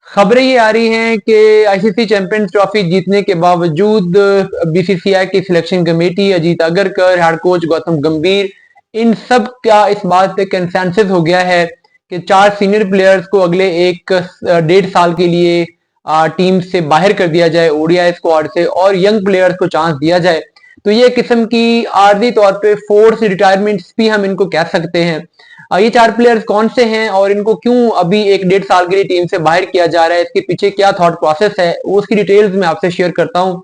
खबरें ये आ रही हैं कि आईसीसी चैंपियंस ट्रॉफी जीतने के बावजूद बीसीसीआई की selection committee, Ajit Agarkar, head coach Gautam गंभीर, इन सब का इस बात पे कंसेंसस हो गया है कि 4 सीनियर प्लेयर्स को अगले 1 डेढ़ साल के लिए टीम से बाहर कर दिया जाए ओडीआई स्क्वाड से, और यंग प्लेयर्स को चांस दिया जाए। तो ये किस्म की आर्जी तौर पे फोर्स रिटायरमेंट्स भी हम इनको कह सकते हैं। ये 4 प्लेयर्स कौन से हैं और इनको क्यों अभी 1 डेढ़ साल के लिए टीम से बाहर किया जा रहा है, इसके पीछे क्या थॉट प्रोसेस है, वो उसकी डिटेल्स मैं आपसे शेयर करता हूं।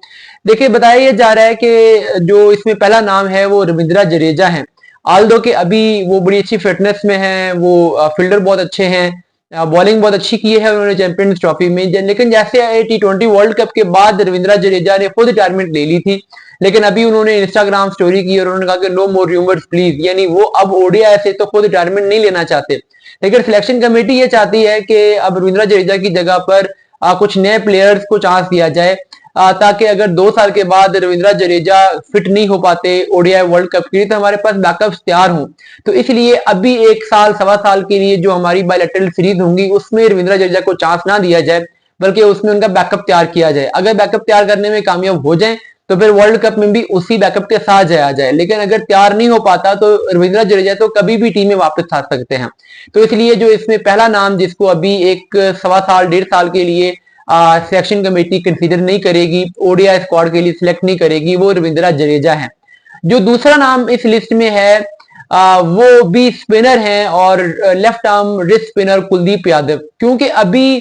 देखिए, बताया जा रहा है कि जो इसमें पहला नाम है वो रविंद्रा जडेजा है। आल्दो के अभी वो बड़ी अच्छी फिटनेस में है, वो फील्डर बहुत अच्छे हैं, बॉलिंग बहुत अच्छी की है उन्होंने चैंपियंस ट्रॉफी में। लेकिन जैसे T20 वर्ल्ड कप के बाद रविंद्रा जडेजा ने खुद रिटायरमेंट ले ली थी, लेकिन अभी उन्होंने इंस्टाग्राम स्टोरी की और उन्होंने कहा कि नो मोर रूमर्स प्लीज, यानी वो अब ओडीआई से तो खुद रिटायरमेंट नहीं लेना चाहते। लेकिन सिलेक्शन कमेटी ये चाहती है कि अब रविंद्रा जडेजा की जगह पर कुछ नए प्लेयर्स को चांस दिया जाए, ताकि अगर 2 साल के बाद रविंद्रा जडेजा फिट नहीं हो पाते ओडीआई वर्ल्ड कप के लिए तो हमारे पास बैकअप्स तैयार हों। तो इसलिए अभी 1 साल सवा साल के लिए जो हमारी बायलैटरल सीरीज होंगी उसमें रविंद्रा जडेजा को चांस ना दिया जाए, बल्कि उसमें उनका बैकअप तैयार किया जाए। अगर बैकअप तैयार करने में कामयाब हो जाए तो फिर वर्ल्ड कप में भी उसी बैकअप के साथ जाया जाए। लेकिन अगर तैयार नहीं हो पाता तो रविंद्रा जडेजा तो कभी भी टीम में वापस आ सकते हैं। तो इसलिए जो इसमें पहला नाम जिसको अभी 1 सवा साल 1.5 साल के लिए सिलेक्शन कमेटी कंसीडर नहीं करेगी, ओडीआई स्क्वाड के लिए सिलेक्ट नहीं करेगी, वो रविंद्रा जडेजा है। जो दूसरा नाम इस लिस्ट में है वो भी स्पिनर है, और left arm wrist spinner Kuldeep Yadav. क्योंकि अभी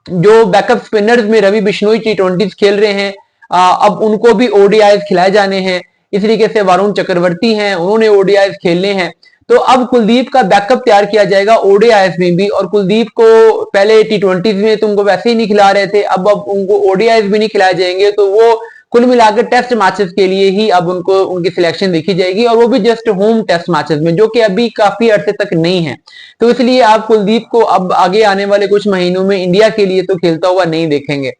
जो बैकअप स्पिनर्स में रवि बिश्नोई T20 खेल रहे हैं, अब उनको भी ओडीआई खिलाए जाने हैं। इस तरीके से वरुण चक्रवर्ती हैं, उन्होंने ओडीआई खेलने हैं। तो अब कुलदीप का बैकअप तैयार किया जाएगा ओडीआई में भी, और कुलदीप को पहले T20 में तुमको वैसे ही नहीं खिला रहे थे, अब उनको ओडीआई भी नहीं खिलाए जाएंगे। तो वो कुल मिलाकर टेस्ट मैचेस के लिए ही अब उनको उनकी सिलेक्शन देखी जाएगी, और वो भी जस्ट होम टेस्ट मैचेस में, जो कि अभी काफी अरसे तक नहीं है। तो इसलिए आप कुलदीप को अब आगे आने वाले कुछ महीनों में इंडिया के लिए तो खेलता हुआ नहीं देखेंगे।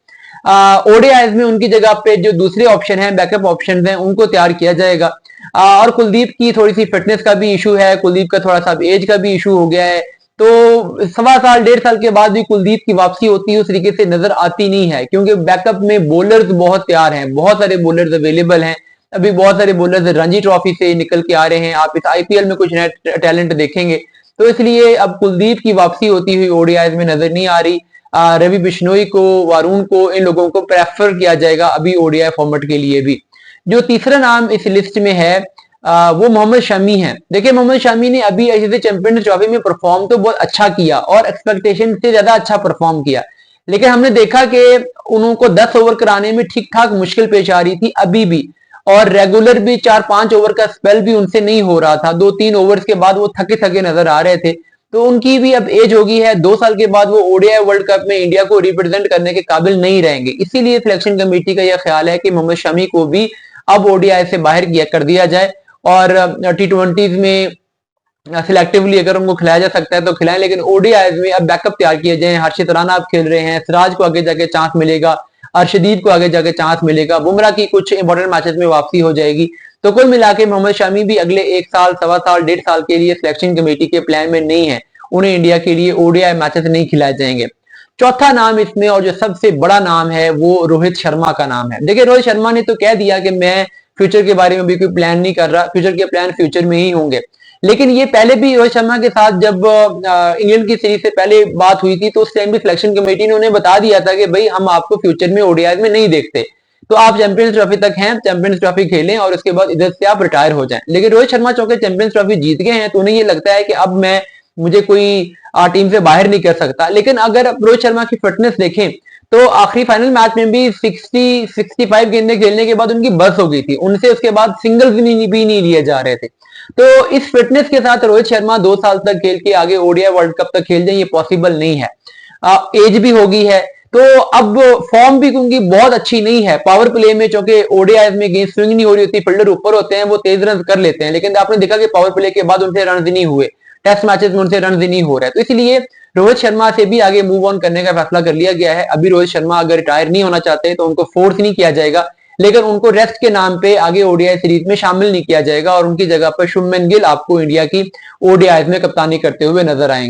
ओडीआईज में उनकी जगह पे जो दूसरे ऑप्शन है, बैकअप ऑप्शन है, उनको तैयार किया जाएगा। और कुलदीप की थोड़ी सी फिटनेस का भी इशू है, कुलदीप का थोड़ा सा एज का भी इशू हो गया है। तो सवा साल 1.5 साल के बाद भी कुलदीप की वापसी होती है उस तरीके से नजर आती नहीं है, क्योंकि बैकअप में बॉलर्स बहुत तैयार हैं, बहुत सारे बॉलर्स अवेलेबल हैं। अभी बहुत सारे बॉलर्स रणजी ट्रॉफी से निकल के आ रहे हैं, आप इस आईपीएल में कुछ नया टैलेंट देखेंगे। तो इसलिए अब कुलदीप की वापसी होती हुई ओडीआई में नजर नहीं आ रही। रवि बिश्नोई को, वरुण को, इन लोगों को प्रेफर किया जाएगा अभी ओडीआई फॉर्मेट के लिए भी। जो तीसरा नाम इस लिस्ट में है वो मोहम्मद शमी है। देखिए, मोहम्मद शमी ने अभी आईसीसी चैंपियंस ट्रॉफी में परफॉर्म तो बहुत अच्छा किया और एक्सपेक्टेशन से ज्यादा अच्छा परफॉर्म किया, लेकिन हमने देखा कि उनको 10 ओवर कराने में ठीक ठाक मुश्किल पेश आ रही थी अभी भी, और रेगुलर भी 4-5 ओवर का स्पेल भी उनसे नहीं हो रहा था। 2-3 ओवर्स के बाद वो थके थके नजर आ रहे थे। तो उनकी भी अब एज होगी है, 2 साल के बाद वो ओडीआई वर्ल्ड कप में इंडिया को रिप्रेजेंट करने के काबिल नहीं रहेंगे। इसीलिए सिलेक्शन कमेटी का यह ख्याल है कि मोहम्मद शमी को भी अब ओडीआई से बाहर कर दिया जाए, और T20 में सिलेक्टिवली अगर उनको खिलाया जा सकता है तो खिलाएं, लेकिन ओडीआई में अब बैकअप तैयार किए जाए। हर्षित राणा अब खेल रहे हैं, सिराज को आगे जाके चांस मिलेगा, अर्शदीप को आगे जाके चांस मिलेगा, बुमराह की कुछ इंपॉर्टेंट मैचेस में वापसी हो जाएगी। तो कुल मिला के मोहम्मद शमी भी अगले 1 साल सवा साल 1.5 साल के लिए सिलेक्शन कमेटी के प्लान में नहीं है, उन्हें इंडिया के लिए ओडीआई मैचेस नहीं खिलाए जाएंगे। चौथा नाम इसमें, और जो सबसे बड़ा नाम है, वो रोहित शर्मा का नाम है। देखिए, रोहित शर्मा ने तो कह दिया कि मैं फ्यूचर के बारे में भी कोई प्लान नहीं कर रहा, फ्यूचर के प्लान फ्यूचर में ही होंगे। लेकिन ये पहले भी रोहित शर्मा के साथ जब इंग्लैंड की सीरीज से पहले बात हुई थी तो उस टाइम भी सिलेक्शन कमेटी ने उन्हें बता दिया था कि भाई हम आपको फ्यूचर में ओडीआई में नहीं देखते, तो आप चैंपियंस ट्रॉफी तक हैं, चैंपियंस ट्रॉफी खेलें और उसके बाद इधर से आप रिटायर हो जाएं। लेकिन रोहित शर्मा चौके चैंपियंस ट्रॉफी जीत गए हैं तो उन्हें ये लगता है कि अब मुझे कोई टीम से बाहर नहीं कर सकता। लेकिन अगर आप रोहित शर्मा की फिटनेस देखें तो आखिरी फाइनल मैच में भी 60-65 गेंदें खेलने के बाद उनकी बस हो गई थी, उनसे उसके बाद सिंगल्स भी नहीं लिए जा रहे थे। तो इस फिटनेस के साथ रोहित शर्मा 2 साल तक खेल के आगे ओडीआई वर्ल्ड कप तक खेल जाए, ये पॉसिबल नहीं है। एज भी होगी है, तो अब फॉर्म भी उनकी बहुत अच्छी नहीं है। पावर प्ले में, चूंकि ओडीआई में गेंद स्विंग नहीं हो रही होती, फील्डर ऊपर होते हैं, वो तेज रन कर लेते हैं, लेकिन आपने देखा कि पावर प्ले के बाद उनसे रन नहीं हुए, टेस्ट मैचेस में उनसे रन नहीं हो रहा है। तो इसलिए रोहित शर्मा से भी आगे मूव ऑन करने का फैसला कर लिया गया है। अभी रोहित शर्मा अगर रिटायर नहीं होना चाहते तो उनको फोर्स नहीं किया जाएगा, लेकिन उनको रेस्ट के नाम पे आगे ओडीआई सीरीज में शामिल नहीं किया जाएगा, और उनकी जगह पर शुभमन गिल आपको इंडिया की ओडीआई में कप्तानी करते हुए नजर आएंगे।